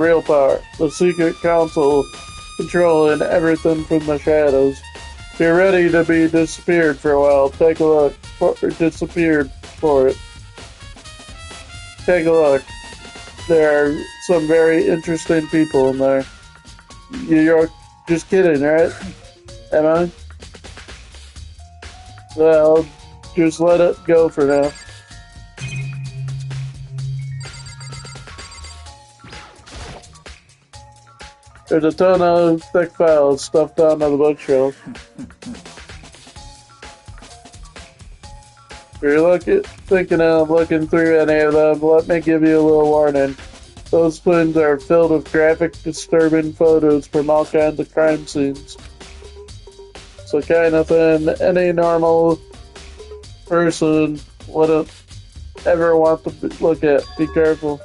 real power. The secret council controlling everything from the shadows. If you're ready to be disappeared for a while, take a look. Or disappeared for it. Take a look. There are some very interesting people in there. You're just kidding, right? Am I? Well, just let it go for now. There's a ton of thick files stuffed onto the bookshelf. If you're thinking of looking through any of them, let me give you a little warning. Those things are filled with graphic, disturbing photos from all kinds of crime scenes. It's the kind of thing any normal person wouldn't ever want to look at. Be careful.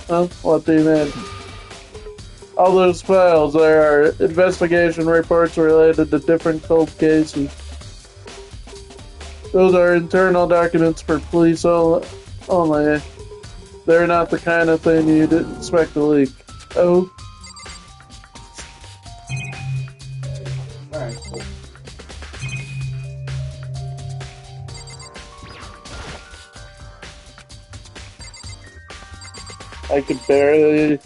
Huh? What do you mean? All those files there are investigation reports related to different cold cases. Those are internal documents for police only. They're not the kind of thing you'd expect to leak. Oh? Alright, cool. I could barely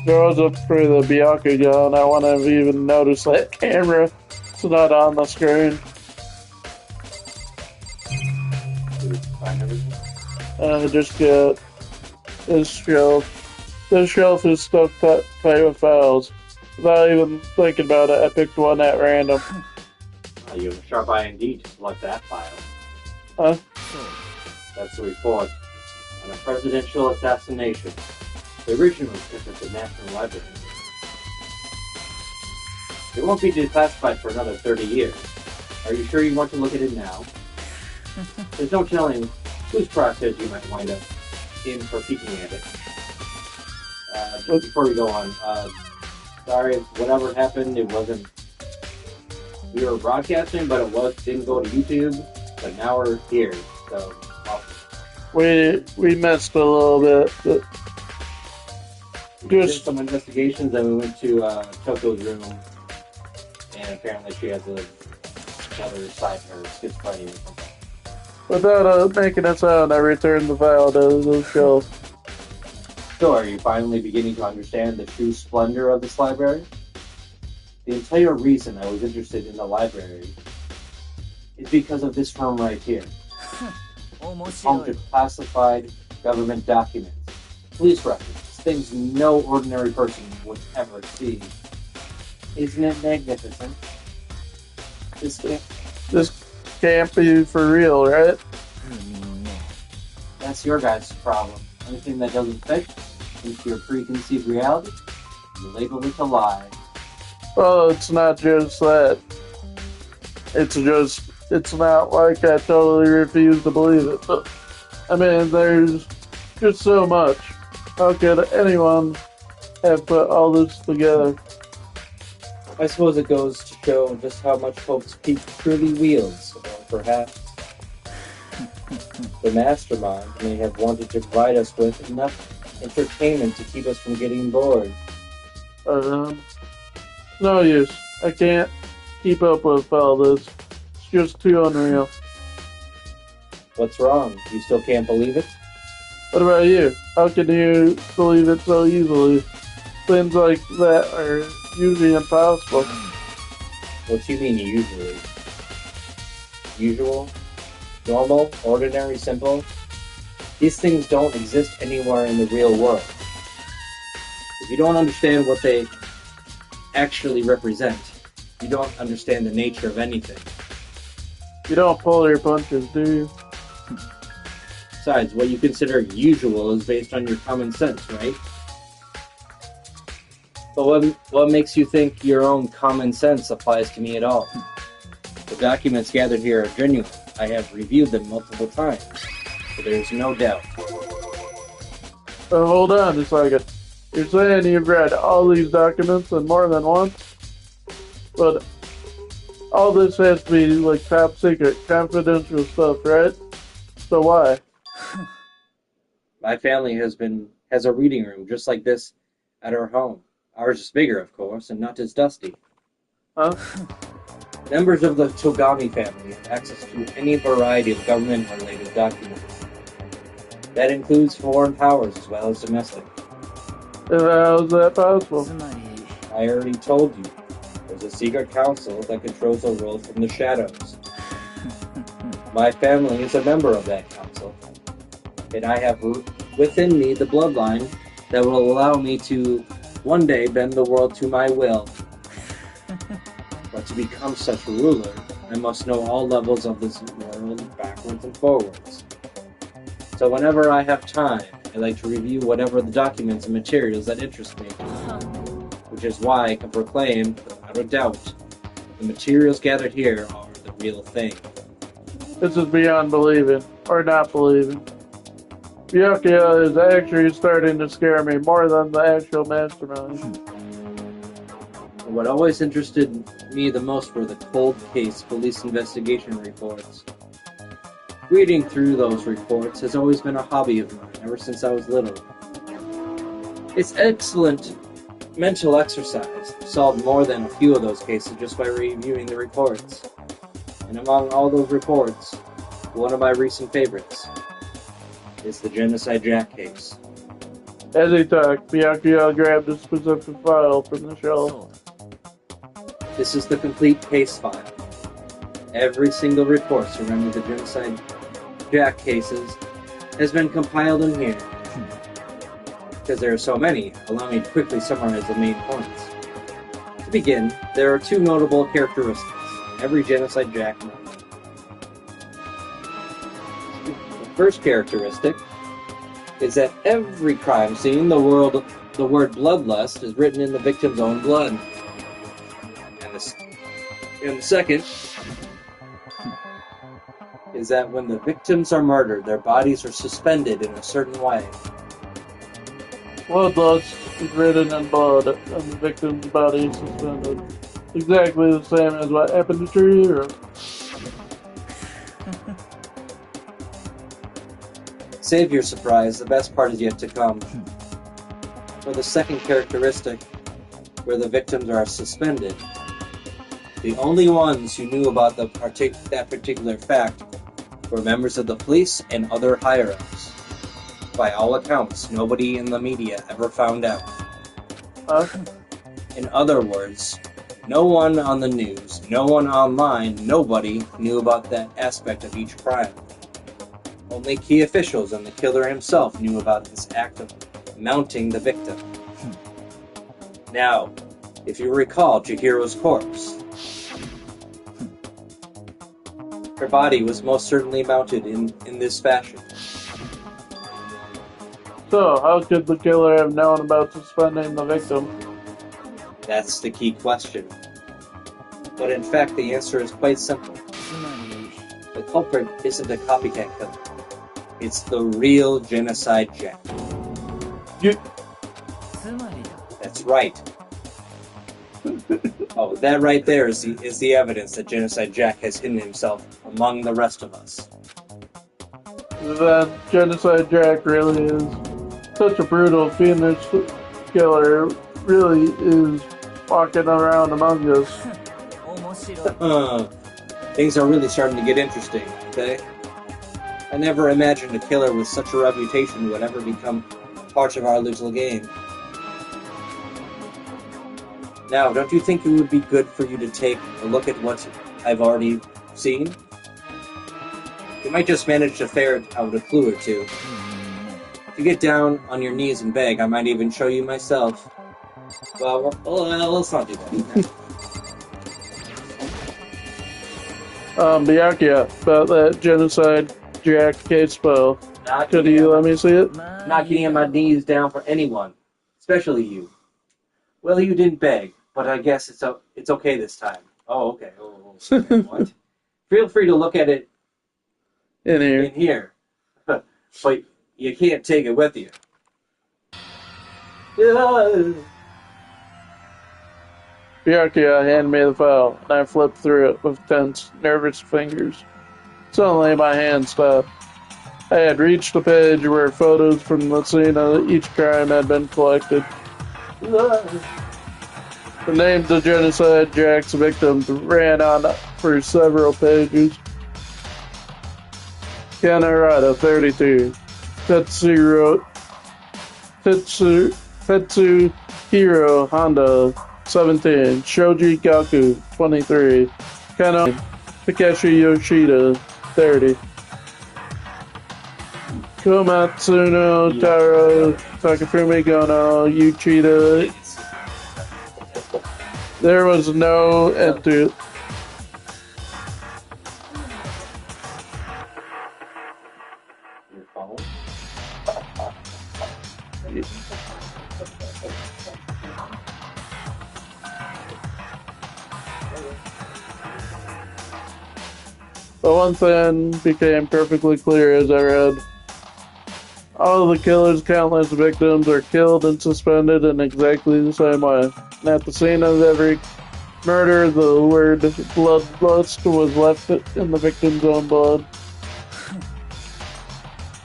goes up for the Bianca gun. I want to even notice that camera. It's not on the screen. Did we find everything? I just got this shelf. This shelf is stuffed tight with files. Without even thinking about it, I picked one at random. You have a sharp eye indeed to select that file. Huh? That's the report on a presidential assassination. The original was kept at the National Library. It won't be declassified for another 30 years. Are you sure you want to look at it now? There's no telling whose process you might wind up in for peeking at it. Just before we go on, sorry if whatever happened, it wasn't... We were broadcasting, but it didn't go to YouTube, but now we're here, so... Awesome. We missed a little bit, but... We did some investigations, and we went to Toko's room, and apparently she has another side of her schizophrenia or something. Without making a sound, I returned the file to the shelf. So, are you finally beginning to understand the true splendor of this library? The entire reason I was interested in the library is because of this room right here. It's home to classified government documents, police records, things no ordinary person would ever see. Isn't it magnificent? This can't be for real, right? That's your guys' problem. Anything that doesn't fit into your preconceived reality, you label it a lie. Well, it's not just that. It's not like I totally refuse to believe it. But, I mean, there's just so much. How could anyone have put all this together? I suppose it goes to show just how much Hope's Peak truly wields, or perhaps the mastermind may have wanted to provide us with enough entertainment to keep us from getting bored. No use. I can't keep up with all this. It's just too unreal. What's wrong? You still can't believe it? What about you? How can you believe it so easily? Things like that are usually impossible. What do you mean usually? Usual? Normal? Ordinary? Simple? These things don't exist anywhere in the real world. If you don't understand what they actually represent, you don't understand the nature of anything. You don't pull your punches, do you? Besides, what you consider usual is based on your common sense, right? But what makes you think your own common sense applies to me at all? The documents gathered here are genuine. I have reviewed them multiple times, so there's no doubt. Hold on a second. You're saying you've read all these documents and more than once? But all this has to be like top secret, confidential stuff, right? So why? My family has a reading room just like this at our home. Ours is bigger, of course, and not as dusty. Huh? Members of the Togami family have access to any variety of government-related documents. That includes foreign powers as well as domestic. How is that possible? I already told you. There's a secret council that controls the world from the shadows. My family is a member of that council, and I have within me the bloodline that will allow me to one day bend the world to my will. But to become such a ruler, I must know all levels of this world backwards and forwards. So whenever I have time, I like to review whatever the documents and materials that interest me. Which is why I can proclaim, without a doubt, the materials gathered here are the real thing. This is beyond believing, or not believing. Byakuya is actually starting to scare me more than the actual mastermind. What always interested me the most were the cold case police investigation reports. Reading through those reports has always been a hobby of mine ever since I was little. It's excellent mental exercise. I've solved more than a few of those cases just by reviewing the reports. And among all those reports, one of my recent favorites is the Genocide Jack case. As he talked, Byakuya grabbed a specific file from the shelf. This is the complete case file. Every single report surrounding the Genocide Jack cases has been compiled in here. Because there are so many, allow me to quickly summarize the main points. To begin, there are two notable characteristics in every Genocide Jack murder. The first characteristic is that every crime scene, the word bloodlust is written in the victim's own blood. And the second is that when the victims are murdered, their bodies are suspended in a certain way. Bloodlust is written in blood, and the victim's body is suspended. Exactly the same as what happened to Chihiro. Save your surprise, the best part is yet to come. For the second characteristic, where the victims are suspended, the only ones who knew about that particular fact were members of the police and other higher-ups. By all accounts, nobody in the media ever found out. In other words, no one on the news, no one online, nobody knew about that aspect of each crime. Only key officials and the killer himself knew about this act of mounting the victim. Now, if you recall Chihiro's corpse, her body was most certainly mounted in this fashion. So, how could the killer have known about suspending the victim? That's the key question. But in fact, the answer is quite simple. The culprit isn't a copycat killer. It's the real Genocide Jack. That's right. Oh, that right there is the evidence that Genocide Jack has hidden himself among the rest of us. That Genocide Jack really is such a brutal, fiendish killer. Really is walking around among us. Things are really starting to get interesting, okay? I never imagined a killer with such a reputation would ever become part of our little game. Now, don't you think it would be good for you to take a look at what I've already seen? You might just manage to ferret out a clue or two. If you get down on your knees and beg, I might even show you myself. Well, let's not do that. Byakuya, about that Genocide Jack case file. Could you let me see it? Not getting on my knees down for anyone, especially you. Well, you didn't beg, but I guess it's okay this time. Oh, okay. Oh, what? Feel free to look at it In here. in here, but you can't take it with you. Byakuya handed me the file, and I flipped through it with tense, nervous fingers. Suddenly, my hand stopped. I had reached the page where photos from the scene of each crime had been collected. The names of Genocide Jack's victims ran on for several pages. Kanorada, 32. Tetsuhiro Honda, 17. Shoji Gaku, 23. Kano Takeshi Yoshida, 30. Komatsuno Taro Takafumi Gono Uchida. There was no end to it. Your phone? But one thing became perfectly clear as I read. All of the killer's countless victims are killed and suspended in exactly the same way. And at the scene of every murder, the word bloodlust was left in the victim's own blood.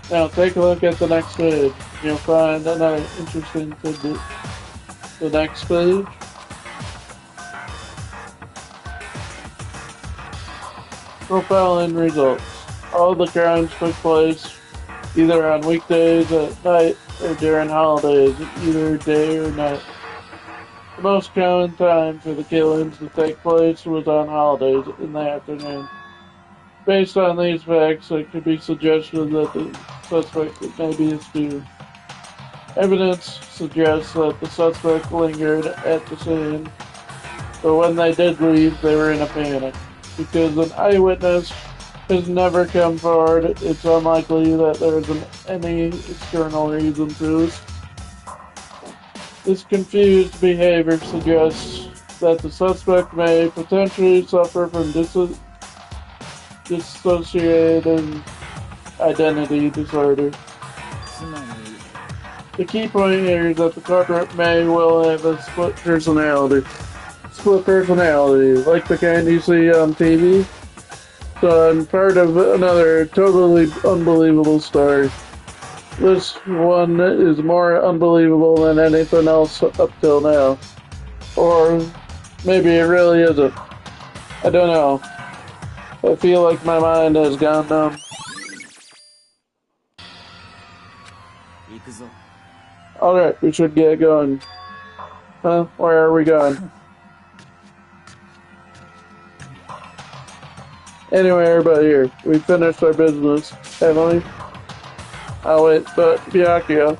Now take a look at the next page. You'll find another interesting tidbit. The next page. Profiling results. All the crimes took place either on weekdays at night or during holidays, either day or night. The most common time for the killings to take place was on holidays in the afternoon. Based on these facts, it could be suggested that the suspect may be a student. Evidence suggests that the suspect lingered at the scene, but when they did leave, they were in a panic. Because an eyewitness has never come forward, it's unlikely that there is any external reason to this. This confused behavior suggests that the suspect may potentially suffer from dissociative identity disorder. The key point here is that the culprit may well have a split personality. Split personality, like the kind you see on TV. So I'm part of another totally unbelievable story. This one is more unbelievable than anything else up till now. Or maybe it really isn't. I don't know. I feel like my mind has gone numb. Alright, we should get going. Huh? Where are we going? Anyway, everybody here, we finished our business, haven't we? Oh wait, but Byakuya.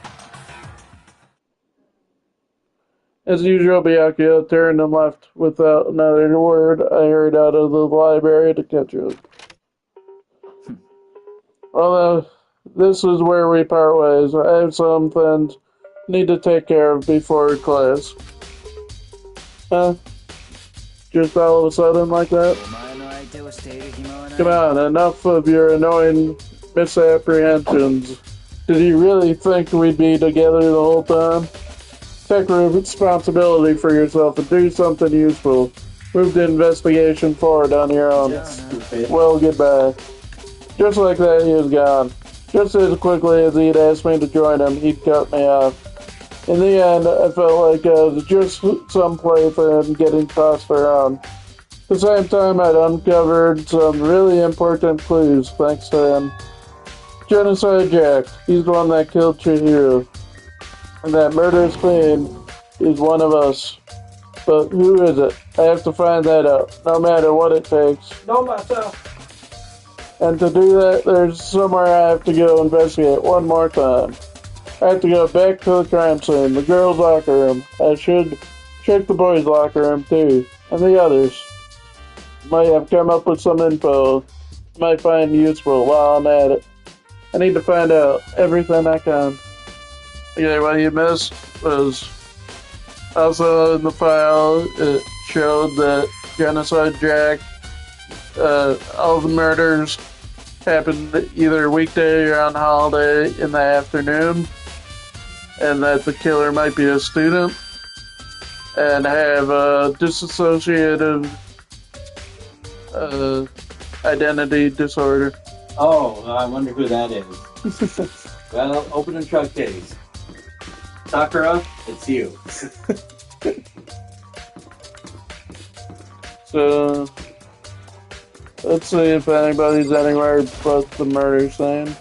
As usual, Byakuya turned and left without another word. I hurried out of the library to catch up. Well, this is where we part ways. I have some things I need to take care of before class. Huh? Just all of a sudden like that? Come on, enough of your annoying misapprehensions. Did you really think we'd be together the whole time? Take responsibility for yourself and do something useful. Move the investigation forward on your own. Well, goodbye. Just like that, he was gone. Just as quickly as he'd asked me to join him, he'd cut me off. In the end, I felt like I was just some plaything getting tossed around. At the same time, I'd uncovered some really important clues, thanks to him. Genocide Jack, he's the one that killed Chihiro. And that murderous fiend is one of us. But who is it? I have to find that out, no matter what it takes. No matter. And to do that, there's somewhere I have to go investigate one more time. I have to go back to the crime scene, the girls' locker room. I should check the boys' locker room too, and the others. Might have come up with some info. Might find useful while I'm at it. I need to find out everything I can. Okay, what you missed was also in the file, it showed that Genocide Jack, all the murders happened either weekday or on holiday in the afternoon, and that the killer might be a student and have a dissociative identity disorder. Oh, I wonder who that is. Well, open and shut case. Sakura, it's you. So, let's see if anybody's anywhere but the murder scene.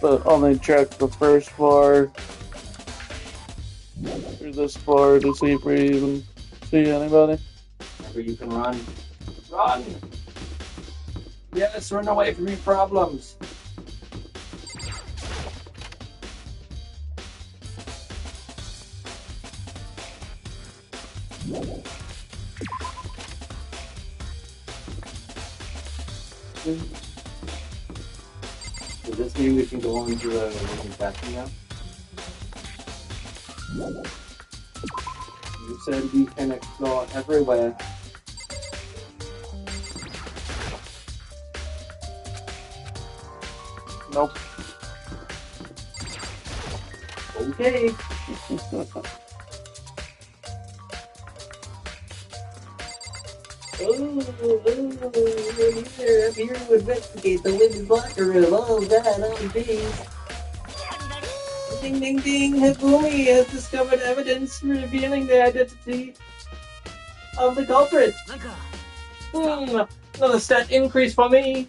But only check the first floor or this floor to see if we even see anybody. Remember, you can run. Run! Yes, run away from your problems. Does this mean we can go into the women's bathroom now? You said we can explore everywhere. Nope. Okay. I'm here to investigate the women's locker room. Oh, God, oh, jeez. Ding, ding, ding. Hifumi has discovered evidence revealing the identity of the culprit. Another stat increase for me.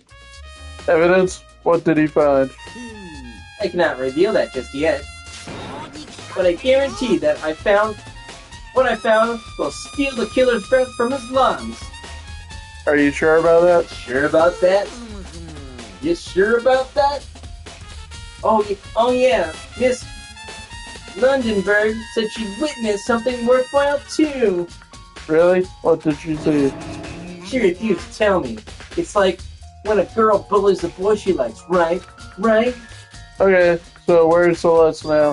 Evidence? What did he find? I cannot reveal that just yet. But I guarantee that what I found will steal the killer's breath from his lungs. Are you sure about that? Sure about that? You sure about that? Oh yeah, Miss Lundenberg said she witnessed something worthwhile too. Really? What did she see? She refused to tell me. It's like when a girl bullies the boy she likes, right? Right? Okay, so where's Celeste now?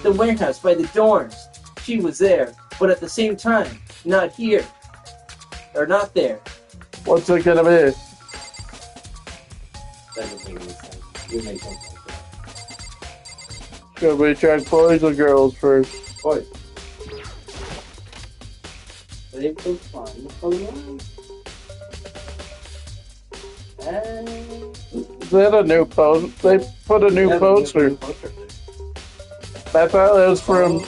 The warehouse by the dorms. She was there, but at the same time, not here. Or not there. What's it gonna be? That doesn't make any sense. You make sense like that. Should we check boys or girls first? Boys. They've been fun for a while. And Is that a new post? They put a new poster. I thought that was from. They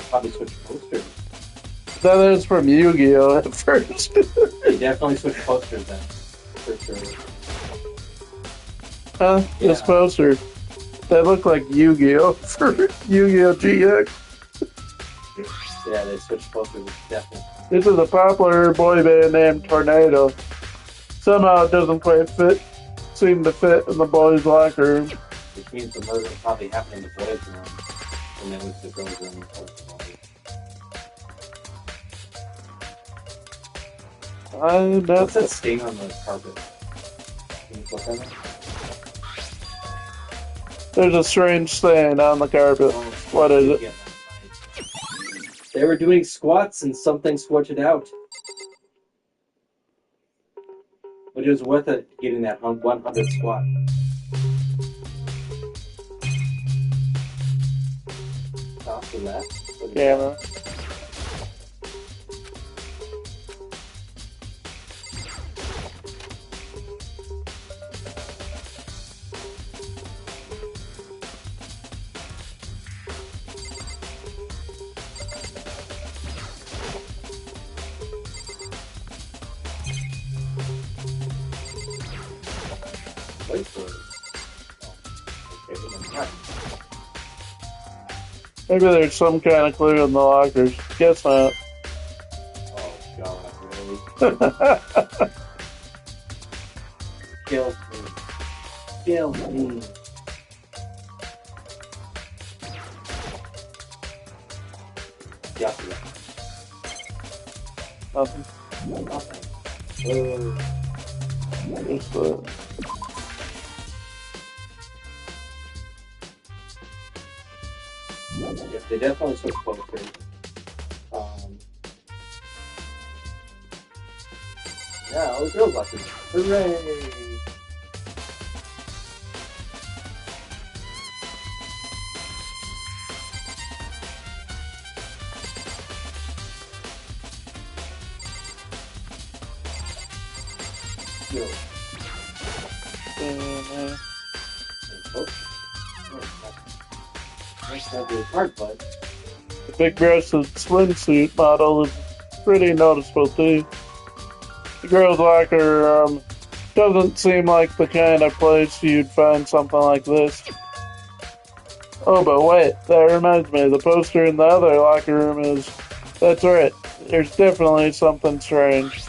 probably switched posters. I thought that was from Yu-Gi-Oh at first. They definitely switched posters then. For sure. Huh? This Yeah. poster. That looked like Yu-Gi-Oh for Yu-Gi-Oh GX. Yeah, they switched posters. Definitely. This is a popular boy band named Tornado. Somehow it doesn't quite seem to fit in the boys' locker room. Which means the murder probably happened in the boys' room. And then it was the girls' room. What's that That's stain on the carpet? Can you look at it? There's a strange stain on the carpet. Oh, What is it? yeah, they were doing squats and something switched out. But it was worth it getting that 100 squat. After that. Camera. Wait for it. Okay, then Maybe there's some kind of clue in the lockers. Guess not. oh god, really? Kill me. Kill me. Yeah. Nothing. Nothing. Just that. Yeah, they definitely switched posters. Now the girls locker room. Hooray! Yo. Uh, Oh. Nice to have your card, bud. The big-breasted swimsuit model is pretty noticeable too. The girls' locker doesn't seem like the kind of place you'd find something like this. Oh, but wait, that reminds me, the poster in the other locker room is... That's right, there's definitely something strange.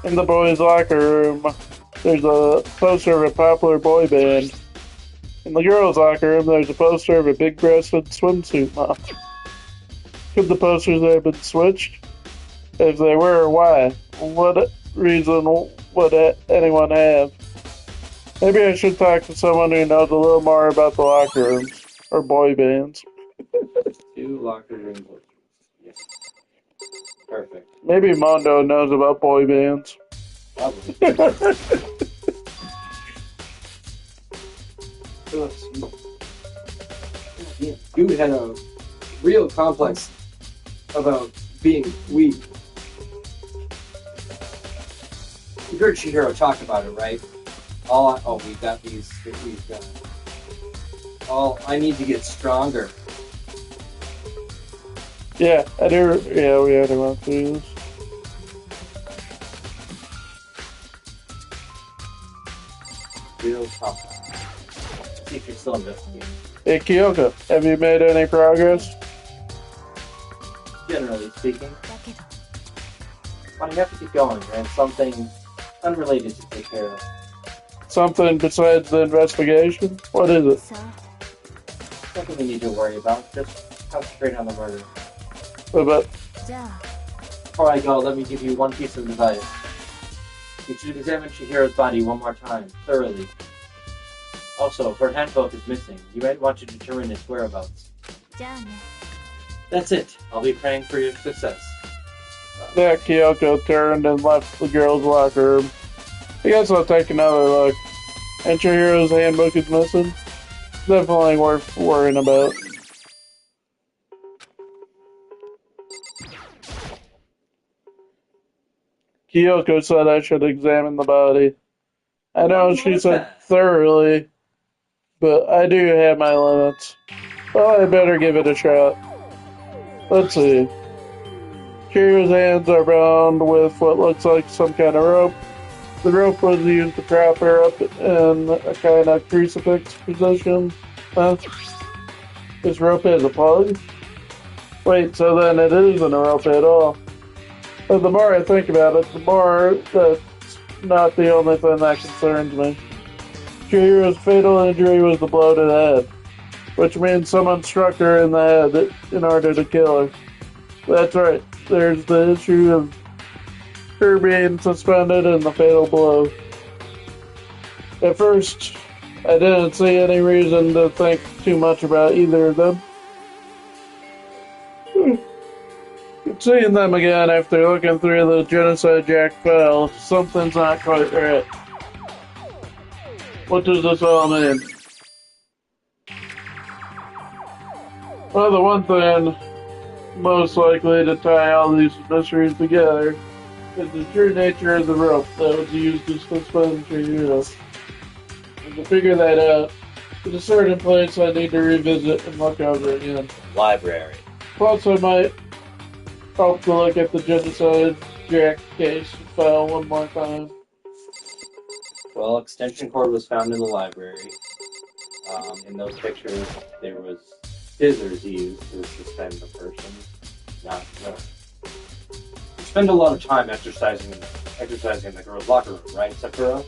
In the boys' locker room, there's a poster of a popular boy band. In the girls' locker room, there's a poster of a big-breasted swimsuit model. Could the posters have been switched? If they were, why? What reason would anyone have? Maybe I should talk to someone who knows a little more about the locker rooms, or boy bands. 2 locker room posters. Yes. Perfect. Maybe Mondo knows about boy bands. Probably. Dude had a real complex about being weak. You heard Chihiro talk about it, right? We've got these. I need to get stronger. Yeah, I do. Yeah, we had to run through this. Real complex. Let's see if you're still investigating. Hey, Kyoko, have you made any progress? Generally speaking. But I have to keep going. I have something unrelated to take care of. Something besides the investigation? What is it? Nothing we need to worry about. Just concentrate on the murder. But Before I go, let me give you one piece of advice. You should examine Chihiro's body one more time, thoroughly. Also, her handbook is missing. You might want to determine its whereabouts. That's it. I'll be praying for your success. that Kyoko turned and left the girls' locker room. I guess I'll take another look. And your hero's handbook is missing? Definitely worth worrying about. Kyoko said I should examine the body. I know she said thoroughly, but I do have my limits. Well, I better give it a shot. Let's see. Kira's hands are bound with what looks like some kind of rope. The rope was used to prop her up in a kind of crucifix position. This rope has a plug? Wait, so then it isn't a rope at all. But the more I think about it, the more that's not the only thing that concerns me. Kira's fatal injury was the blow to the head, which means someone struck her in the head in order to kill her. That's right, there's the issue of her being suspended and the fatal blow. At first, I didn't see any reason to think too much about either of them. Seeing them again after looking through the Genocide Jack file, something's not quite right. What does this all mean? Well, the one thing most likely to tie all these mysteries together is the true nature of the rope that was used to suspend Chihiro. And to figure that out, there's a certain place I need to revisit and look over again. Library. Plus, I might hope to look at the Genocide Jack case file one more time. Well, extension cord was found in the library. In those pictures, there was scissors used to suspend the person, not no. You spend a lot of time exercising in the girls' locker room, right, Sakura?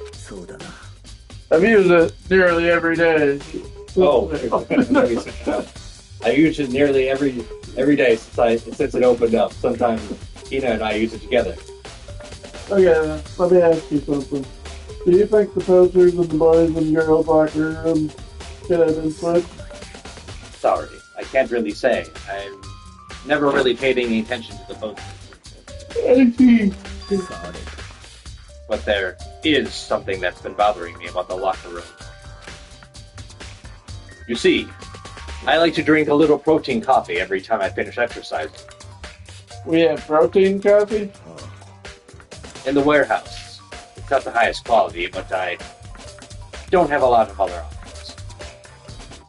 I've used it nearly every day. Oh, I use it nearly every day since it opened up. Sometimes Tina and I use it together. Okay, let me ask you something. Do you think the posters in the boys and girls locker room could have been switched? Sorry, I can't really say. I've never really paid any attention to the posters. I see. Sorry. But there is something that's been bothering me about the locker room. You see, I like to drink a little protein coffee every time I finish exercising. We have protein coffee? In the warehouse. It's not the highest quality, but I don't have a lot of other options.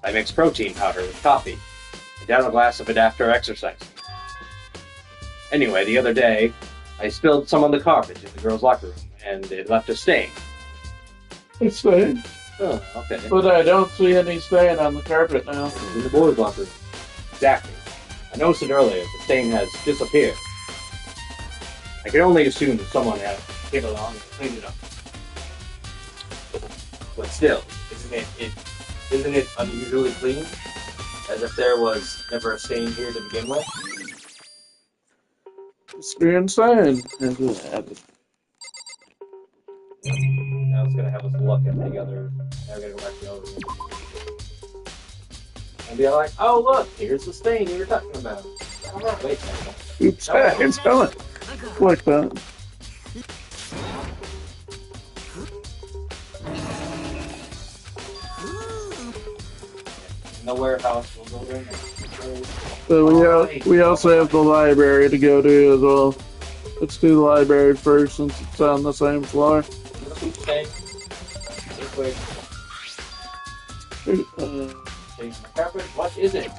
I mix protein powder with coffee and down a glass of it after exercise. Anyway, the other day, I spilled some on the carpet in the girls' locker room, and it left a stain. A stain? Oh, okay. But I don't see any stain on the carpet now. In the boys' locker room. Exactly. I noticed it earlier. The stain has disappeared. I can only assume that someone came along and cleaned it up. But still, isn't it unusually clean? As if there was never a stain here to begin with? It's insane. Now it's gonna have us look at the other. Now we're gonna go back to the other room. And be like, oh look, here's the stain you were talking about. Oh, wait a second. Oops, it's coming. Like that. In the warehouse, we'll go there. But we also have the library to go to as well. Let's do the library first since it's on the same floor. What is it?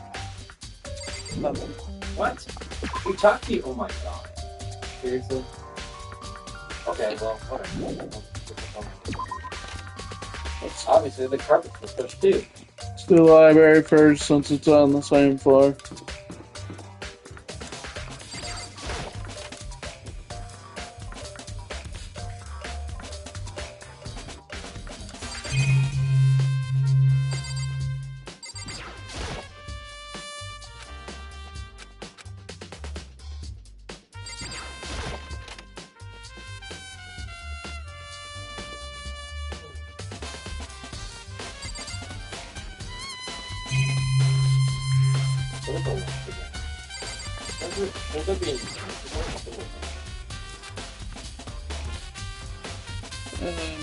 What? We talked to you? Oh my god. Seriously? Okay, well, whatever. Obviously, the carpet was pushed too. Let's do the library first since it's on the same floor.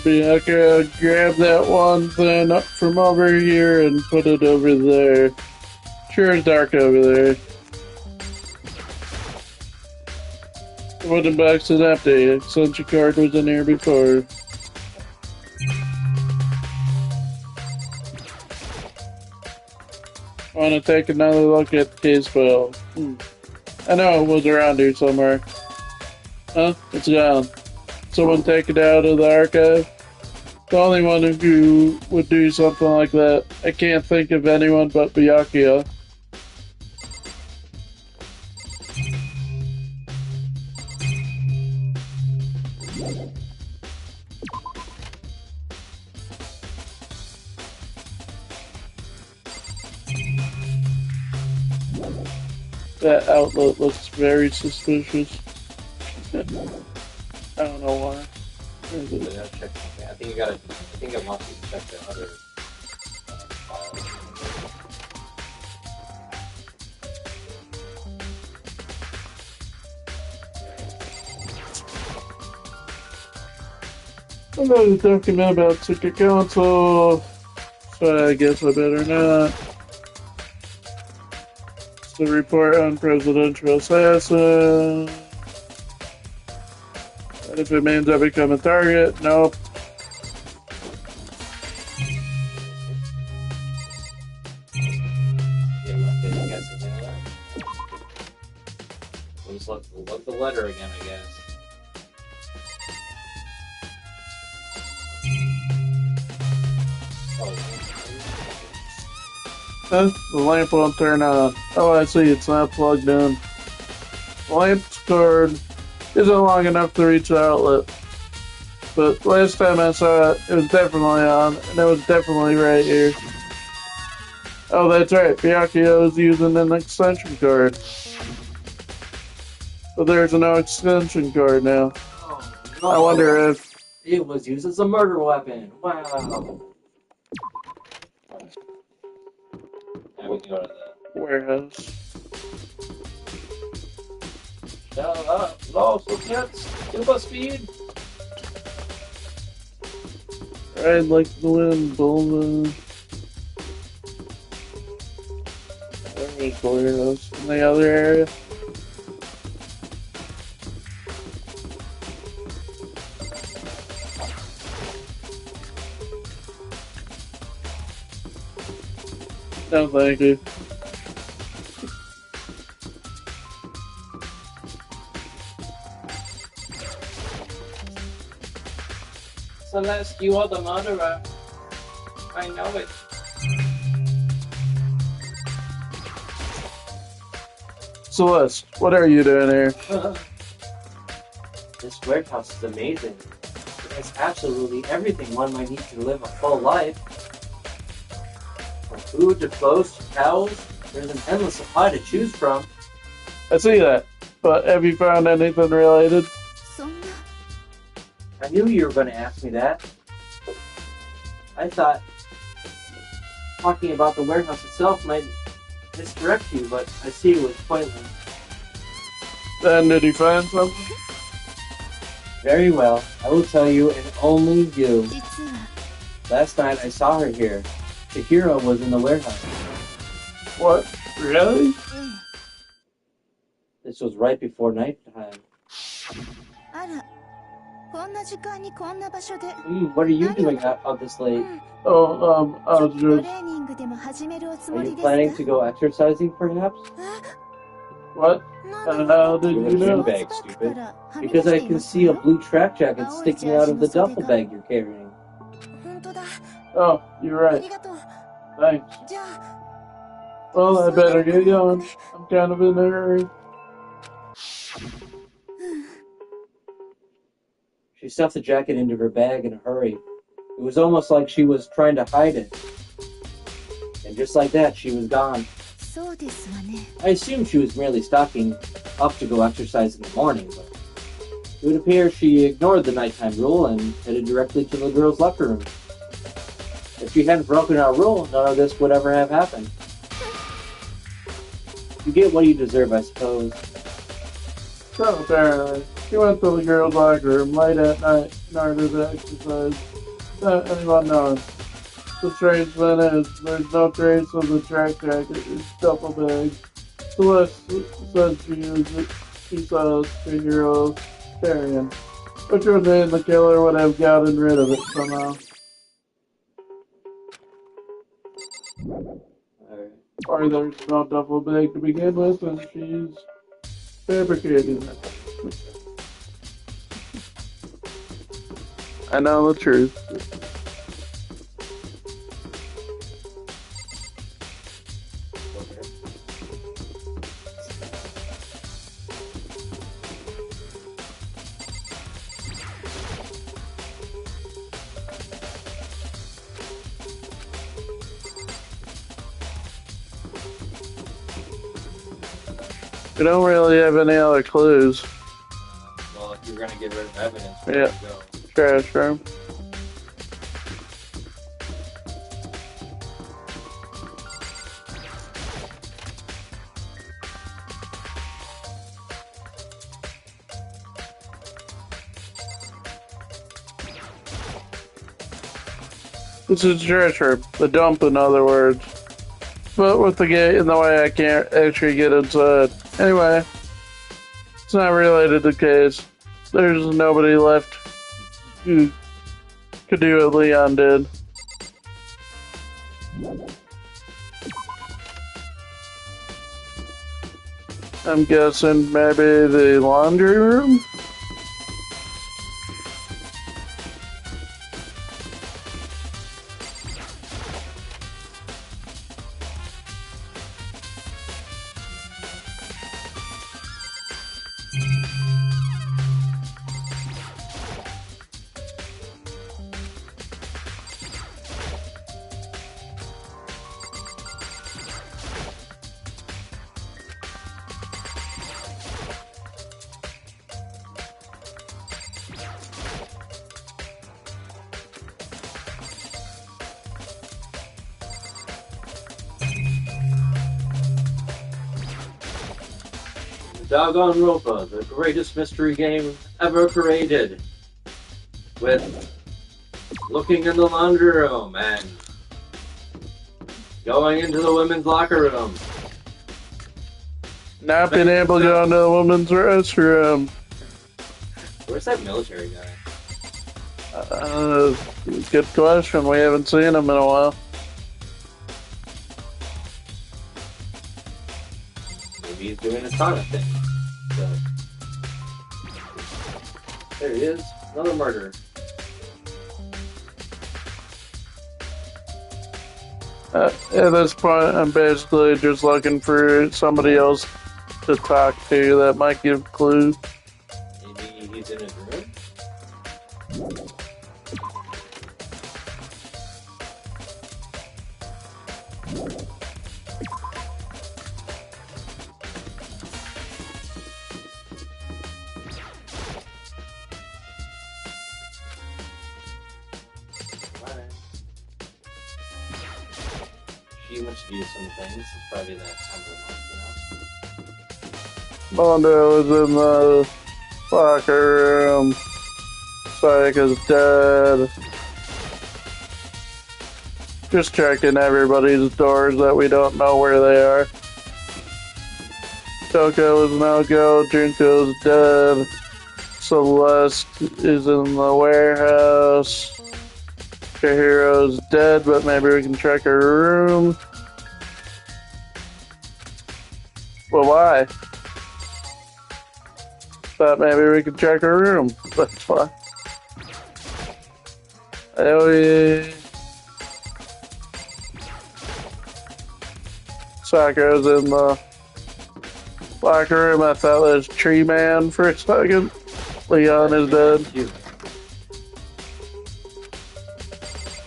Bianca, grab that one thing up from over here and put it over there. Sure, it's dark over there. The wooden box is empty. Extension card was in here before. I want to take another look at the case file. I know it was around here somewhere. Huh? It's gone. Someone take it out of the archive? The only one who would do something like that. I can't think of anyone but Byakuya. That outlet looks very suspicious. I don't know why. I think you gotta. I think it wants you to check the other files. I got a document about Secret Council, so I guess I better not. It's the report on presidential assassin. And if it means I become a target, nope. We'll just look the letter again, I guess. Huh? The lamp won't turn on. Oh, I see. It's not plugged in. The lamp's cord isn't long enough to reach the outlet. But last time I saw it, it was definitely on, and it was definitely right here. Oh, that's right. Byakuya is using an extension cord. But there's no extension cord now. Oh, no. I wonder if... It was used as a murder weapon. Wow. Now we can go to the warehouse. Lost cats, super speed. Ride like the wind, Bulma. There's the warehouse in the other area. No, thank you. Celeste, you are the murderer. I know it. Celeste, what are you doing here? This warehouse is amazing. It has absolutely everything one might need to live a full life. From food to clothes to towels, there's an endless supply to choose from. I see that, but have you found anything related? I knew you were going to ask me that. I thought talking about the warehouse itself might misdirect you, but I see it was pointless. Then did you find something? Very well, I will tell you, and only you. Last night I saw her here. Chihiro was in the warehouse. What? Really? This was right before nighttime. What are you doing out this late? Oh, I was just... Are you planning to go exercising, perhaps? What? How did you know? Bag, stupid. Because I can see a blue track jacket sticking out of the duffel bag you're carrying. Oh, you're right. Thanks. Well, I better get going. I'm kind of in a hurry. She stuffed the jacket into her bag in a hurry. It was almost like she was trying to hide it. And just like that, she was gone. I assumed she was merely stocking up to go exercise in the morning, but it would appear she ignored the nighttime rule and headed directly to the girls' locker room. If she hadn't broken our rule, none of this would ever have happened. You get what you deserve, I suppose. So apparently, she went to the girls' locker room late at night in order to exercise without anyone knowing. The strange thing is, there's no trace of the track jacket or duffel bag. Celeste said she saw Chihiro carrying, which would mean the killer would have gotten rid of it somehow. Or there's no duffel bag to begin with, and she's fabricating it. I know the truth. We don't really have any other clues. Well, if you're going to get rid of evidence, yeah. Go. Trash room. This is trash room. The dump, in other words. But with the gate in the way, I can't actually get inside. Anyway, it's not related to the case. There's nobody left who could do what Leon did. I'm guessing maybe the laundry room? Danganropa, the greatest mystery game ever created. With looking in the laundry room and going into the women's locker room. Not being able to go into the women's restroom. Where's that military guy? Good question. We haven't seen him in a while. doing his sauna thing. So there he is, another murderer. At this point, I'm basically just looking for somebody else to talk to that might give clues. Maybe he's in his room? She wants to do some things. It's probably that time of the month, Mondo is in the locker room. Psych is dead. Just checking everybody's doors that we don't know where they are. Toko is no go. Junko's dead. Celeste is in the warehouse. Chihiro's dead, but maybe we can check her room. Well, why? Thought maybe we could check her room. That's why. Aoi. Sakura's in the locker room. I thought that was Tree Man for a second. Leon is dead.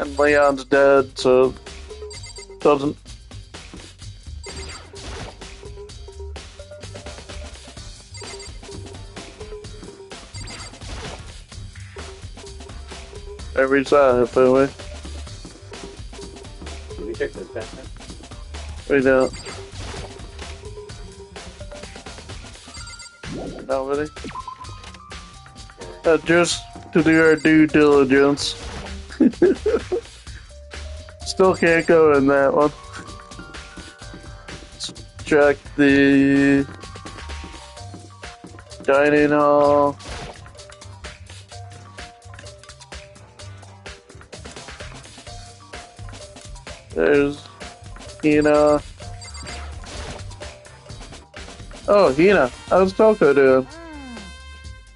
And Leon's dead, so doesn't. Every side, if we. Did we check this back then? We don't. Nobody. Just to do our due diligence. Still can't go in that one. Let's check the dining hall. There's Hina. Oh, Hina. How's Toko doing?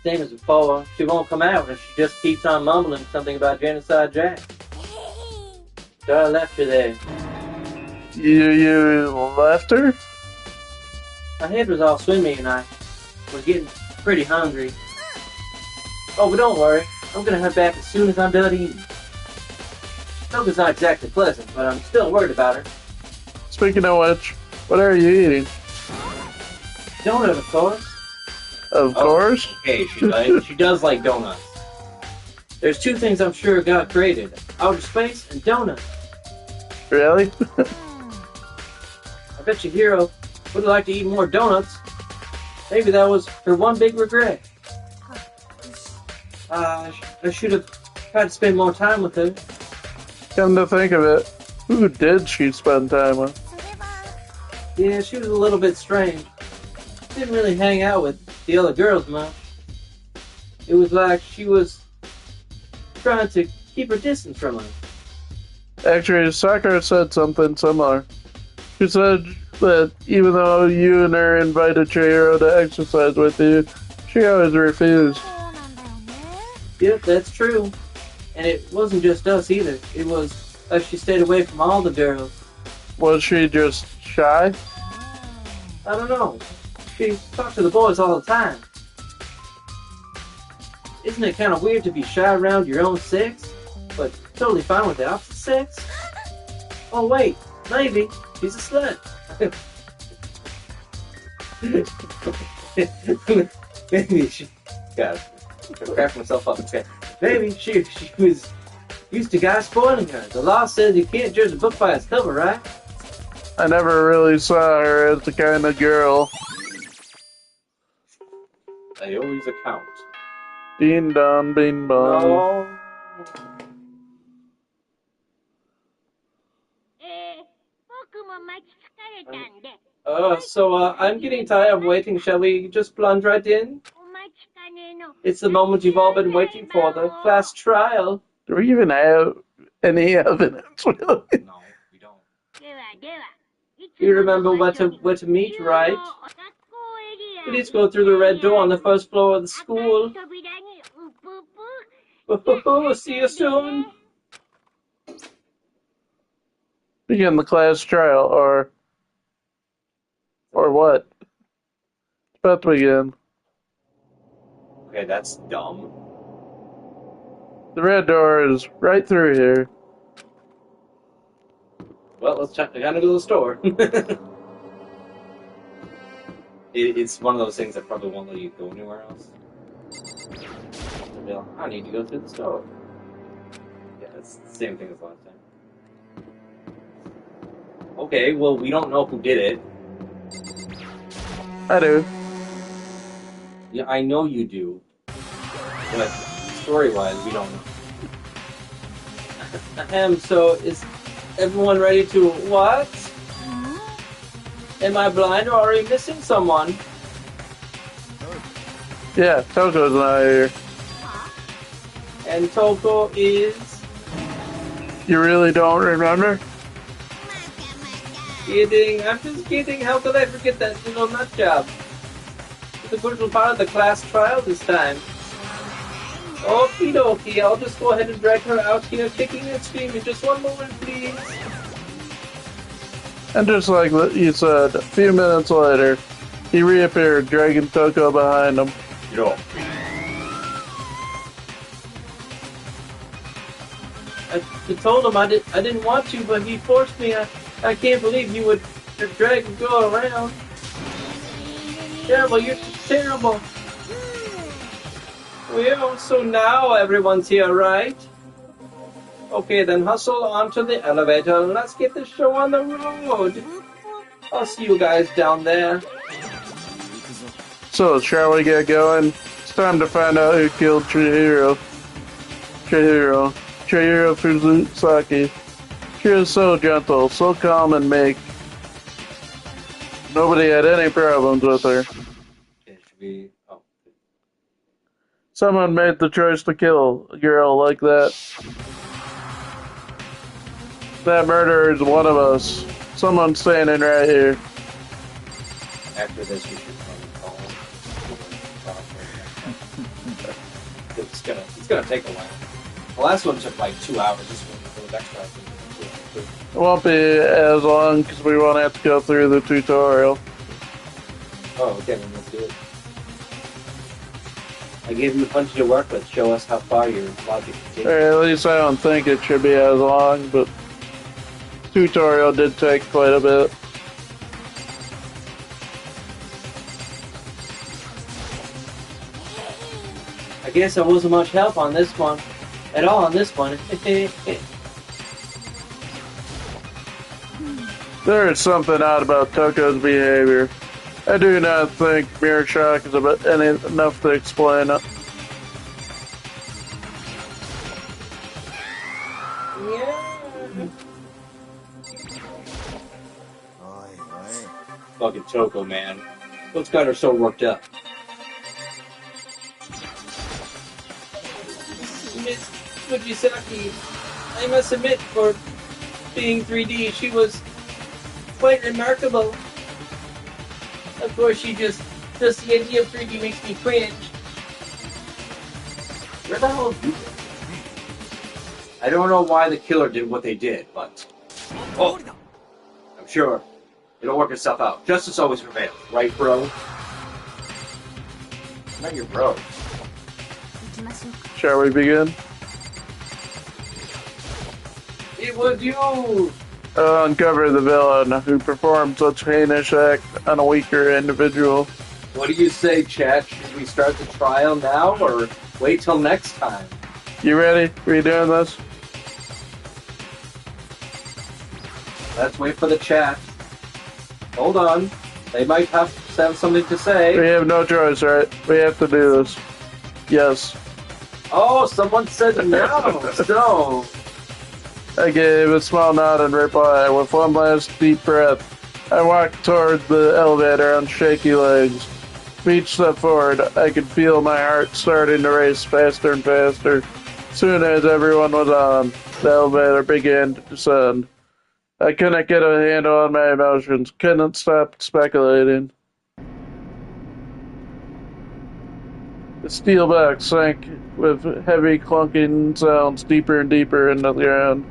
Same as before. She won't come out and she just keeps on mumbling something about Genocide Jack. So I left her there. You left her? My head was all swimmy and I was getting pretty hungry. Oh, but don't worry. I'm gonna head back as soon as I'm done eating. Toko's not exactly pleasant, but I'm still worried about her. Speaking of which, what are you eating? Donut, of course. Of course. Okay, she does like donuts. There's two things I'm sure God created. Outer space and donuts. Really? I bet you Hero would like to eat more donuts. Maybe that was her one big regret. I should have tried to spend more time with her. Come to think of it, who did she spend time with? Yeah, she was a little bit strange. Didn't really hang out with the other girls much. It was like she was trying to keep her distance from her. Actually, Sakura said something similar. She said that even though you and her invited Chihiro to exercise with you, she always refused. Yep, that's true. And it wasn't just us either. It was like she stayed away from all the girls. Was she just shy? I don't know. She talked to the boys all the time. Isn't it kind of weird to be shy around your own sex, but totally fine with the opposite sex? Oh wait, maybe she's a slut. Maybe she... God, I'm cracking myself up. Okay. Maybe she was used to guys spoiling her. The law says you can't judge a book by its cover, right? I never really saw her as the kind of girl. They always account. Ding dong, bing bong. No. So I'm getting tired of waiting. Shall we just plunge right in? It's the moment you've all been waiting for, the class trial. Do we even have any evidence, really? No, we don't. You remember where to meet, right? Please go through the red door on the first floor of the school. See you soon. Begin the class trial, or what? It's about to begin. Okay, that's dumb. The red door is right through here. Well, let's check. I gotta go to the store. It's one of those things that probably won't let you go anywhere else. I need to go to the store. Yeah, it's the same thing as last time. Okay, well, we don't know who did it. I do. Yeah, I know you do. But story-wise, we don't know. So is everyone ready to what? Am I blind or are we missing someone? Yeah, Toko's not here. And Toko is... You really don't remember? Kidding. I'm just kidding. How could I forget that little nut job? It's a crucial part of the class trial this time. Okie dokie. I'll just go ahead and drag her out here, kicking and screaming. Just one moment, please. And just like you said, a few minutes later, he reappeared, dragging Toko behind him. Yo. I told him I didn't want to, but he forced me. I can't believe you would drag and go around. Terrible, you're terrible. Well, so now everyone's here, right? Okay, then hustle onto the elevator and let's get the show on the road. I'll see you guys down there. So, shall we get going? It's time to find out who killed Chihiro Fuzusaki. She was so gentle, so calm and meek. Nobody had any problems with her. It should be... Oh. Someone made the choice to kill a girl like that. That murderer is one of us. Someone standing right here. After this, we should probably call him. It's gonna take a while. The last one took like 2 hours. This one goes extra. It won't be as long because we won't have to go through the tutorial. Oh, okay, then let's do it. I gave him a bunch to work with. Show us how far your logic can take. At least I don't think it should be as long, but tutorial did take quite a bit. I guess there wasn't much help on this one. At all on this one. There is something odd about Toko's behavior. I do not think mirror shock is enough to explain it. Yeah. Fucking Toko, man. What's got her so worked up? Miss Fujisaki, I must admit, for being 3D, she was quite remarkable. Of course, just the idea of 3D makes me cringe. Where the hell is you? I don't know why the killer did what they did, but... Oh! I'm sure it'll work itself out. Justice always prevails, right, bro? Not your bro. Shall we begin? It was you! Uncover the villain who performed such heinous act on a weaker individual. What do you say, chat? Should we start the trial now, or wait till next time? You ready? Are you doing this? Let's wait for the chat. Hold on. They might have something to say. We have no choice, right? We have to do this. Yes. Oh, someone said no. So... I gave a small nod in reply. With one last deep breath, I walked toward the elevator on shaky legs. Each step forward, I could feel my heart starting to race faster and faster. Soon as everyone was on, the elevator began to descend. I couldn't get a handle on my emotions, couldn't stop speculating. The steel box sank with heavy clunking sounds deeper and deeper into the ground.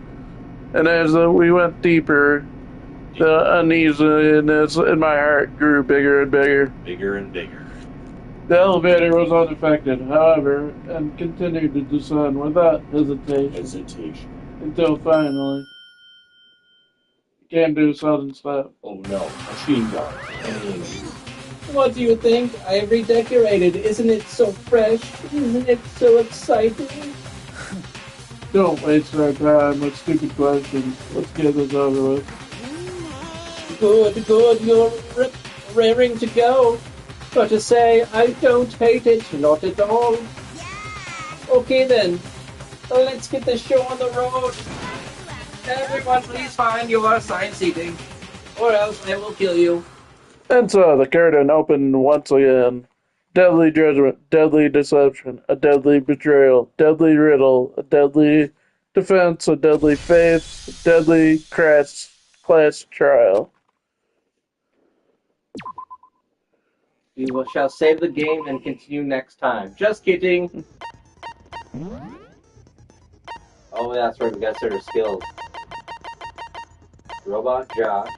And as we went deeper, the uneasiness in my heart grew bigger and bigger. Bigger and bigger. The elevator was unaffected, however, and continued to descend without hesitation. Until finally, it came to a sudden stop. Oh no, machine gun. What do you think? I redecorated. Isn't it so fresh? Isn't it so exciting? Don't waste our time with stupid questions. Let's get this over with. Good, you're raring to go. But to say, I don't hate it, not at all. Okay then, let's get this show on the road. Everyone, please find your assigned seating, or else I will kill you. And so the curtain opened once again. Deadly judgment, deadly deception, a deadly betrayal, deadly riddle, a deadly defense, a deadly faith, a deadly class trial. We shall save the game and continue next time. Just kidding. Oh, that's right, we got certain skills. Robot Josh.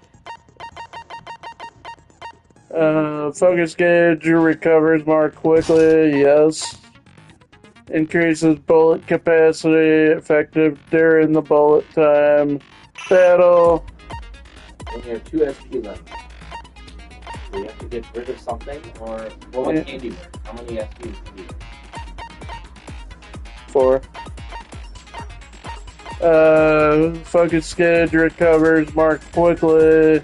Focus gauge recovers more quickly, yes. Increases bullet capacity, effective during the bullet time. Battle. And you have 2 SP left. So you have to get rid of something, or what's handiwork? How many SPs do you have? 4. Focus gauge recovers more quickly.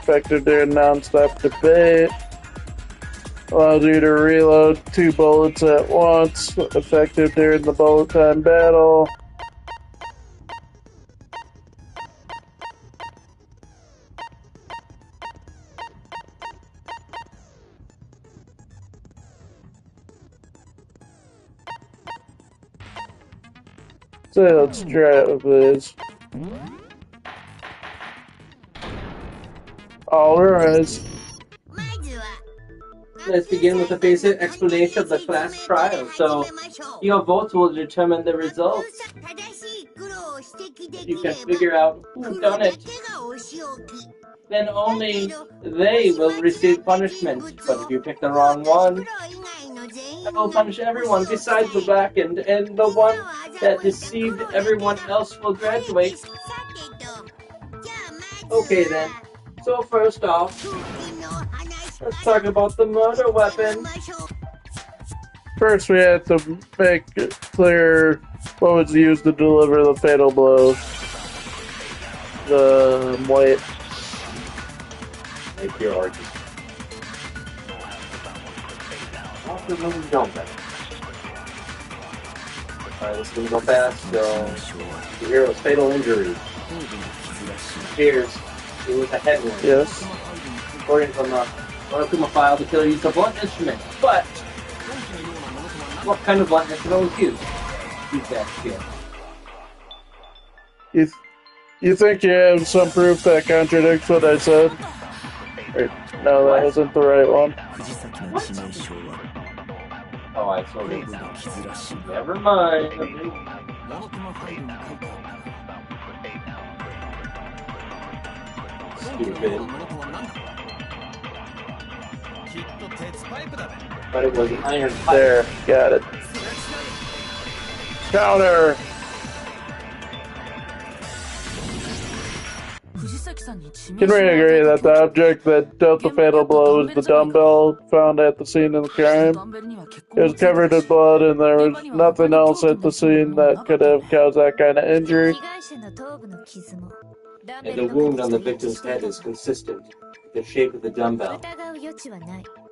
Effective during non-stop debate. Allows you to reload 2 bullets at once. Effective during the bullet time battle. So let's try it with this. Alright. Let's begin with a basic explanation of the class trial. So, your votes will determine the results. You can figure out who done it. Then only they will receive punishment. But if you pick the wrong one, I will punish everyone besides the blackened, and the one that deceived everyone else will graduate. Okay then. So first off, let's talk about the murder weapon. First, we have to make it clear what was used to deliver the fatal blow. Wait. Make your argument. Alright, this is gonna go fast, so the hero's fatal injury. Cheers. It was a head wound. Yes. According from the Monokuma file, the killer used a blunt instrument. But what kind of blunt instrument was used? Use that shit. You think you have some proof that contradicts what I said? Or, no, that wasn't the right one. Oh, I saw it. Never mind. Stupid. But it was an iron pipe. There, got it. Counter! Can we agree that the object that dealt the fatal blow was the dumbbell found at the scene of the crime? It was covered in blood and there was nothing else at the scene that could have caused that kind of injury. And the wound on the victim's head is consistent with the shape of the dumbbell.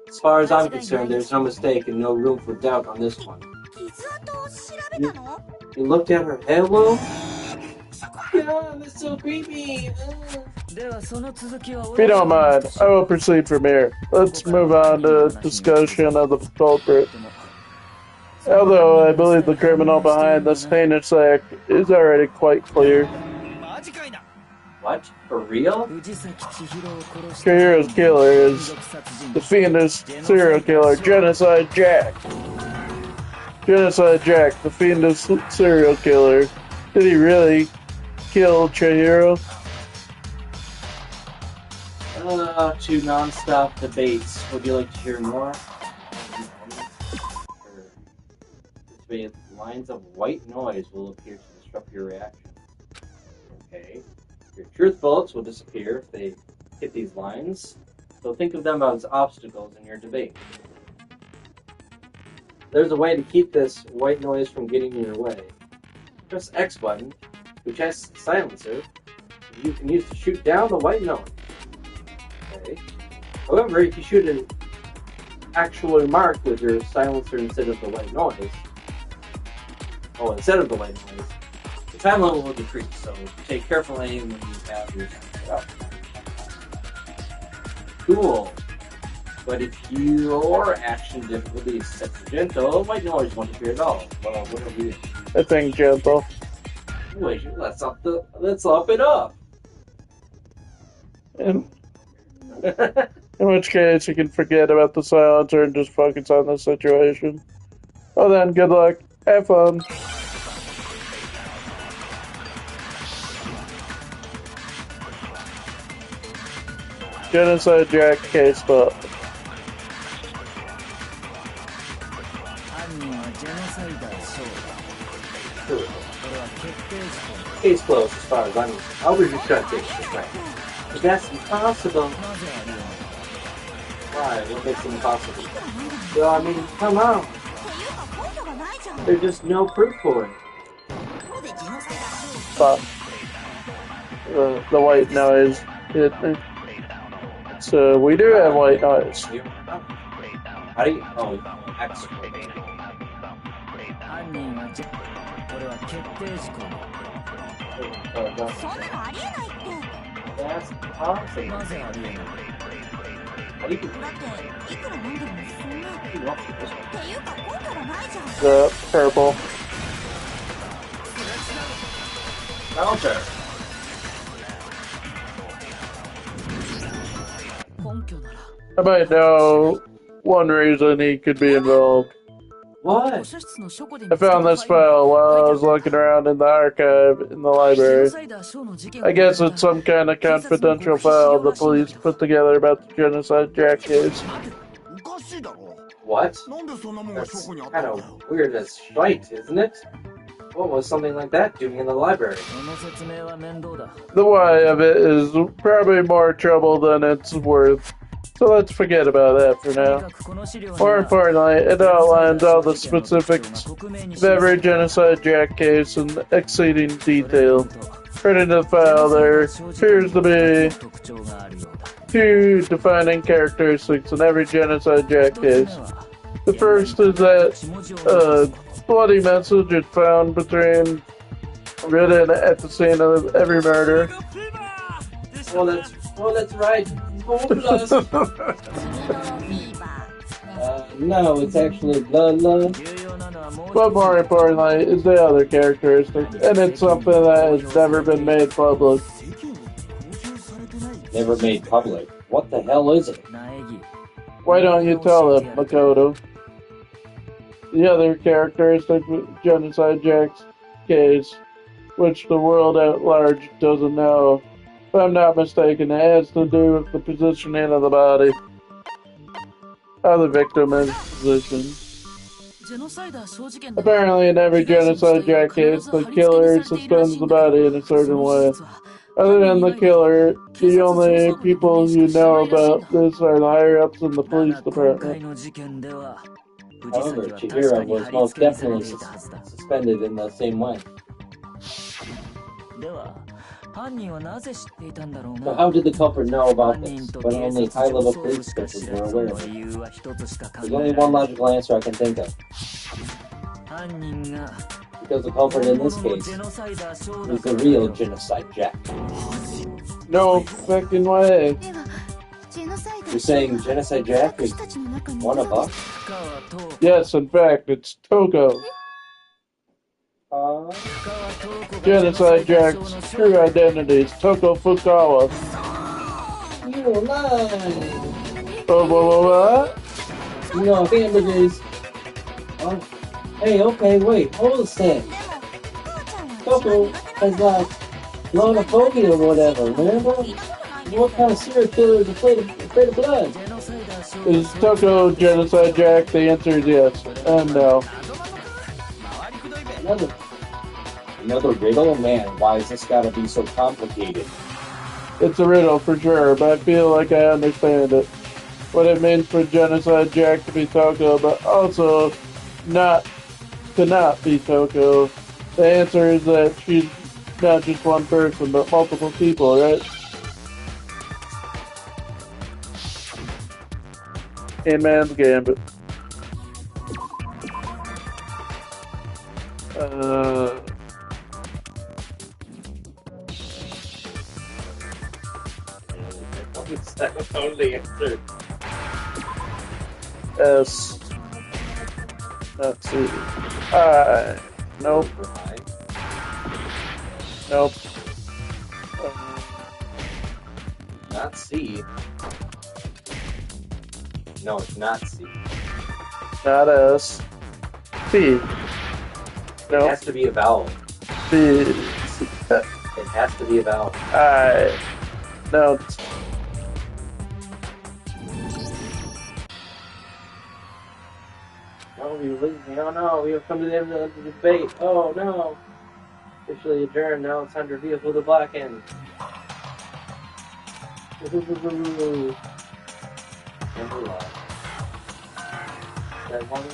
As far as I'm concerned, there's no mistake and no room for doubt on this one. You looked at her head wound? Yeah, that's so creepy. If you don't mind, I will proceed from here. Let's move on to discussion of the culprit. Although I believe the criminal behind this heinous act is already quite clear. What? For real? Chihiro's killer is the fiendish serial killer, Genocide Jack. Genocide Jack, the fiendish serial killer. Did he really kill Chihiro? Two non-stop debates. Would you like to hear more? Lines of white noise will appear to disrupt your reaction. Okay. Your truth bullets will disappear if they hit these lines, so think of them as obstacles in your debate. There's a way to keep this white noise from getting in your way. Press X button, which has a silencer, you can use to shoot down the white noise. Okay. However, if you shoot an actual mark with your silencer instead of the white noise, the time level will decrease, so take careful aim when you have your silencer up. Cool. But if your action difficulty is set to gentle, white noise won't appear at all. Well, what are we? I think gentle. Wait, let's up it up. In which case, you can forget about the silencer and just focus on the situation. Well then, good luck. Have fun. Genocide Jack case book. Case closed as far as I'm concerned. I'll be just trying to take this right. But that's impossible. Why? What makes it impossible? Well, I mean, come on. There's just no proof for it. But the white noise hit me. So we do have white noise. How do you? Oh, X. That's impossible. How do you do The purple. Counter. I might know one reason he could be involved. What? I found this file while I was looking around in the archive in the library. I guess it's some kind of confidential file the police put together about the Genocide Jack case. What? That's kind of weird. That's right, isn't it? What was something like that doing in the library? The why of it is probably more trouble than it's worth. So let's forget about that for now. More importantly, it outlines all the specifics of every Genocide Jack case in exceeding detail. According to the file, there appears to be two defining characteristics in every Genocide Jack case. The first is that a bloody message is found written at the scene of every murder. Well, that's right. No, it's actually blood. But more importantly is the other characteristic, and it's something that has never been made public. Never made public? What the hell is it? Why don't you tell them, Makoto? The other characteristic of Genocide Jack's case, which the world at large doesn't know, if I'm not mistaken, it has to do with the positioning of the body. How the victim is positioned. Apparently, in every Genocide Jack case, the killer suspends the body in a certain way. Other than the killer, the only people who know about this are the higher-ups in the police department. However, Chihiro was most definitely suspended in the same way. So how did the culprit know about this, when only high-level police officials were aware of it? There's only one logical answer I can think of. Because the culprit in this case is the real Genocide Jack. No fucking way. You're saying Genocide Jack is one of us? Yes, in fact, it's Togo. Genocide Jack's true identity is Toko Fukawa. You're lying. What? No, hamburgers. Oh, hey, okay, wait, hold a sec. Coco has like blown a phobia or whatever, remember? What kind of serial killer is afraid of blood? Is Toko Genocide Jack? The answer is yes. And no. Another riddle? Man, why has this gotta be so complicated? It's a riddle for sure, but I feel like I understand it. What it means for Genocide Jack to be Toko, but also not to not be Toko. The answer is that she's not just one person, but multiple people, right? In Man's Gambit. That was only answer. S. Not C. Nope. Nope. Not C. No, it's not C. Not S. C. It Nope. has to be a vowel. C. It has to be a vowel. I. No. Oh, you lose me. Oh no, we have come to the end of the debate. Oh no. Officially adjourned. Now it's time to reveal who the black end. And we lost. That one.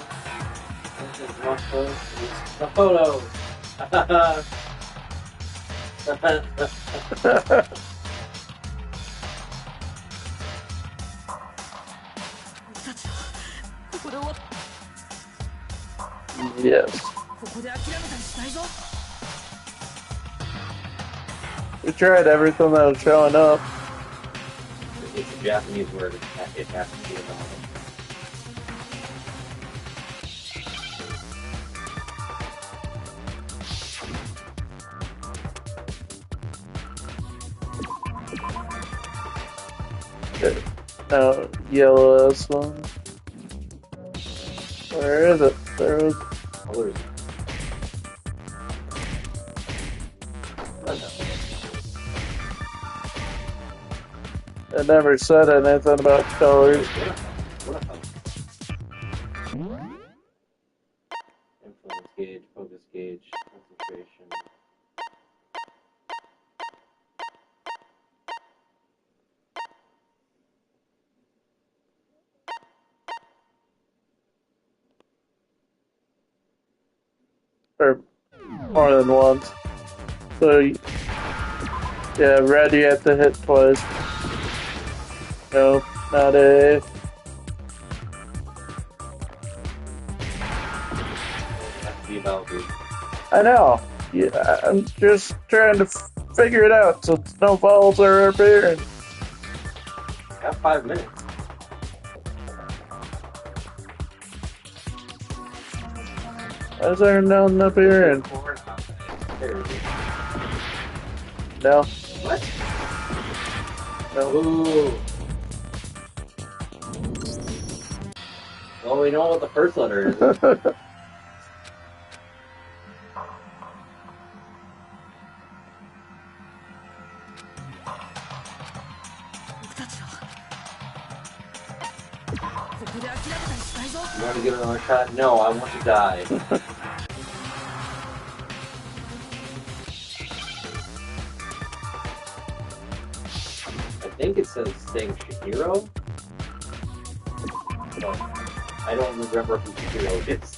This is one photo. The photo. Yes. We tried everything that was showing up. It's a Japanese word. It has to be a vowel. No, yellow S one. Where is it? There is. Colors. It never said anything about colors. Influence gauge, focus gauge, concentration. Or more than once. So, yeah, red you have to hit twice. Nope, not A. Has to be a vowel group. I know. Yeah, I'm just trying to figure it out since no vowels are appearing. Got 5 minutes. Why is there none appearing? No. What? No. Ooh. Well, we know what the first letter is. You want to give it another shot? No, I want to die. I think it says saying Shihiro. But I don't remember who Shihiro is.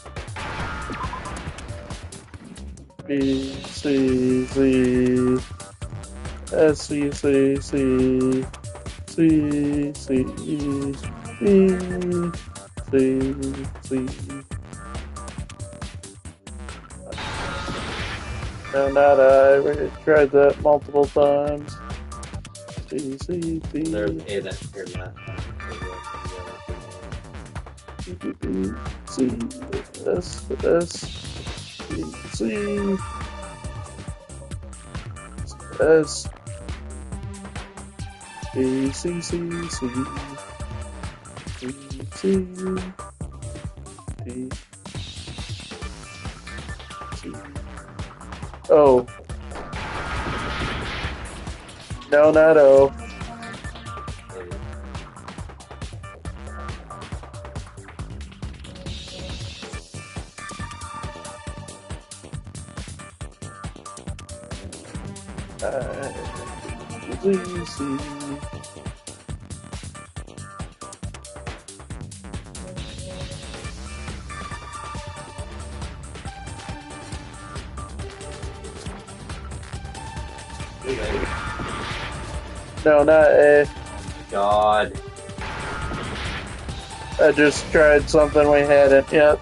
B, C, Z, S, C, C, C, C, C, E, E, C, C. No, not I. We tried that multiple times. C, C, C. There's A that appeared last time. C, S, S. C, S, B, C, C, C, B, C, B, C. Oh. No, not O. Z, C. No, not A. God. I just tried something we hadn't yet.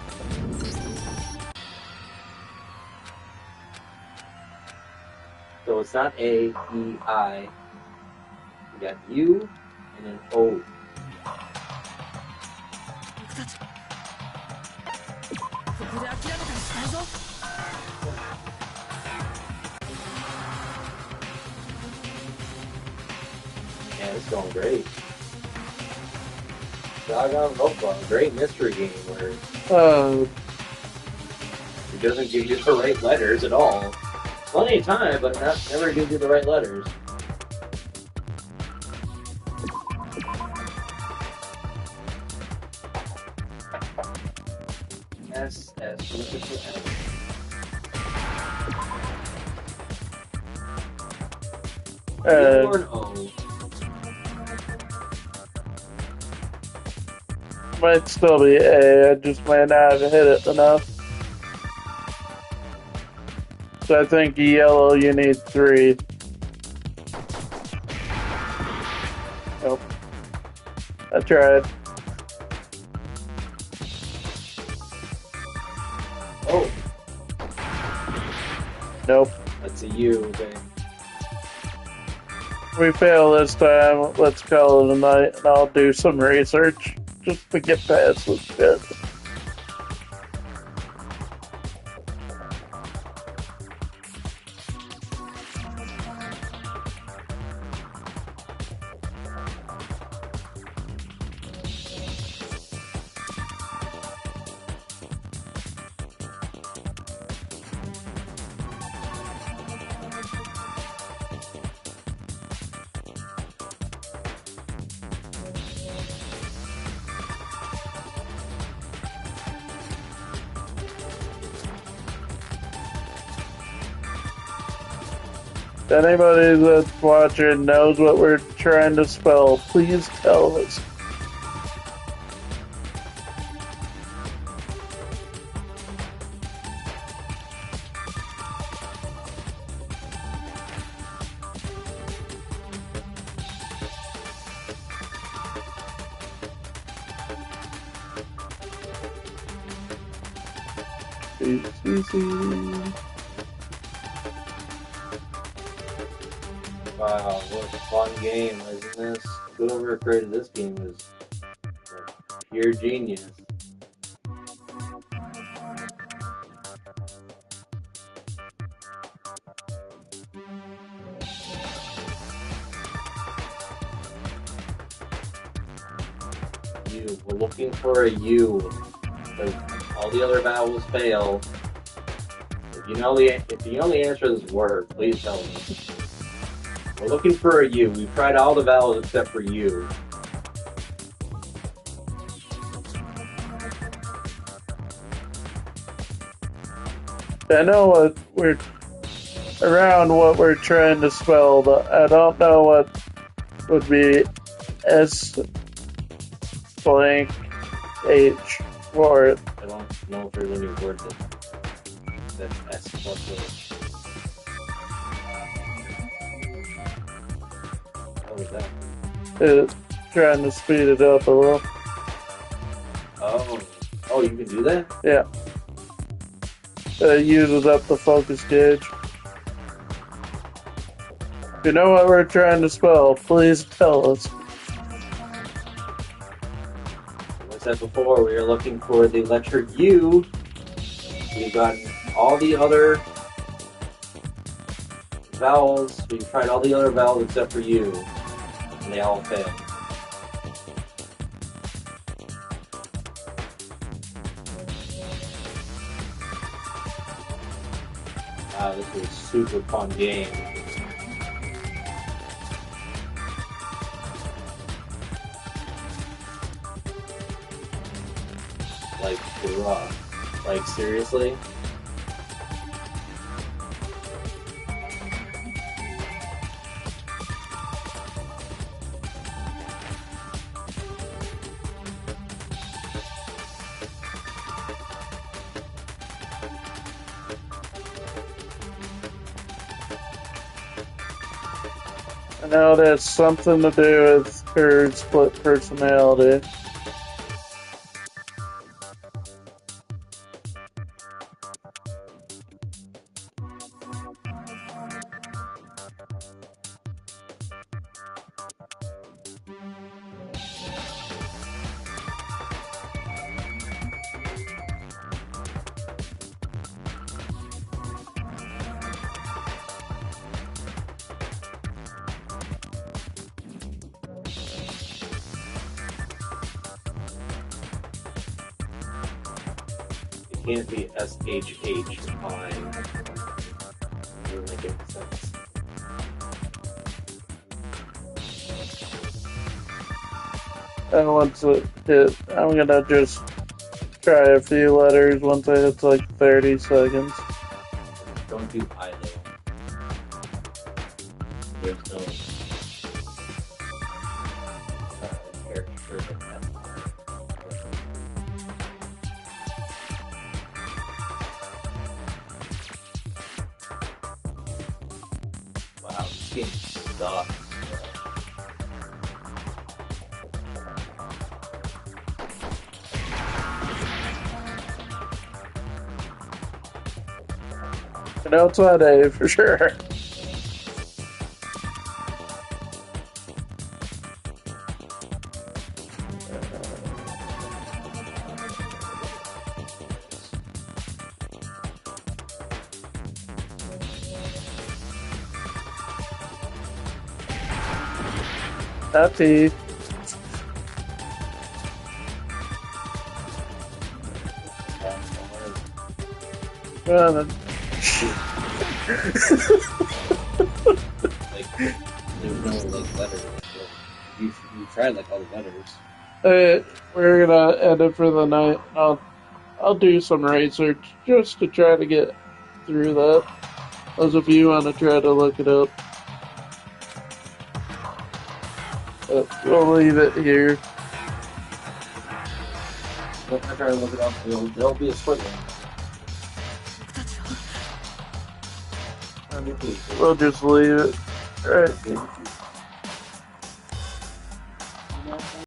So it's not A, E, I. You got U and then O. Yeah, it's going great. Danganropa, a great mystery game where it doesn't give you the right letters at all. Plenty of time, but never gives you the right letters. S, S, look at the S. U or an O. Might still be A, I just might not have hit it enough. So I think yellow you need 3. Nope. I tried. Oh. Nope. That's a U, okay. We fail this time, let's call it a night, and I'll do some research just to get past this shit. Anybody that's watching knows what we're trying to spell, please tell us. Wow, what a fun game, isn't this? Whoever created this game was pure genius. U. We're looking for a U. Because all the other vowels fail. If you know the answer to this word, please tell me. We're looking for a U. We've tried all the vowels except for U. I know what we're trying to spell, but I don't know what would be S blank H for it. I don't know if there's any word that's S plus H. What was that? It's trying to speed it up a little. Oh, you can do that? Yeah. It uses up the focus gauge. If you know what we're trying to spell, please tell us. As I said before, we are looking for the letter U. We've gotten all the other vowels. We tried all the other vowels except for you, and they all failed. Wow, this was a super fun game. Like, bruh. Like, seriously? I know that's something to do with her split personality. It can't be SHH fine. Doesn't make any sense. And once it hit, I'm gonna just try a few letters once it hits like 30 seconds. Don't do I though. There's no character in that. Wow, this game sucks. I know it's not A for sure. Not T. Well, then. Like, there's no like letters. You tried like all the letters. Alright, we're gonna end it for the night. I'll do some research just to try to get through that. Those of you want to try to look it up. But we'll leave it here. If I try to look it up, there'll be a split one. We'll just leave it. Alright.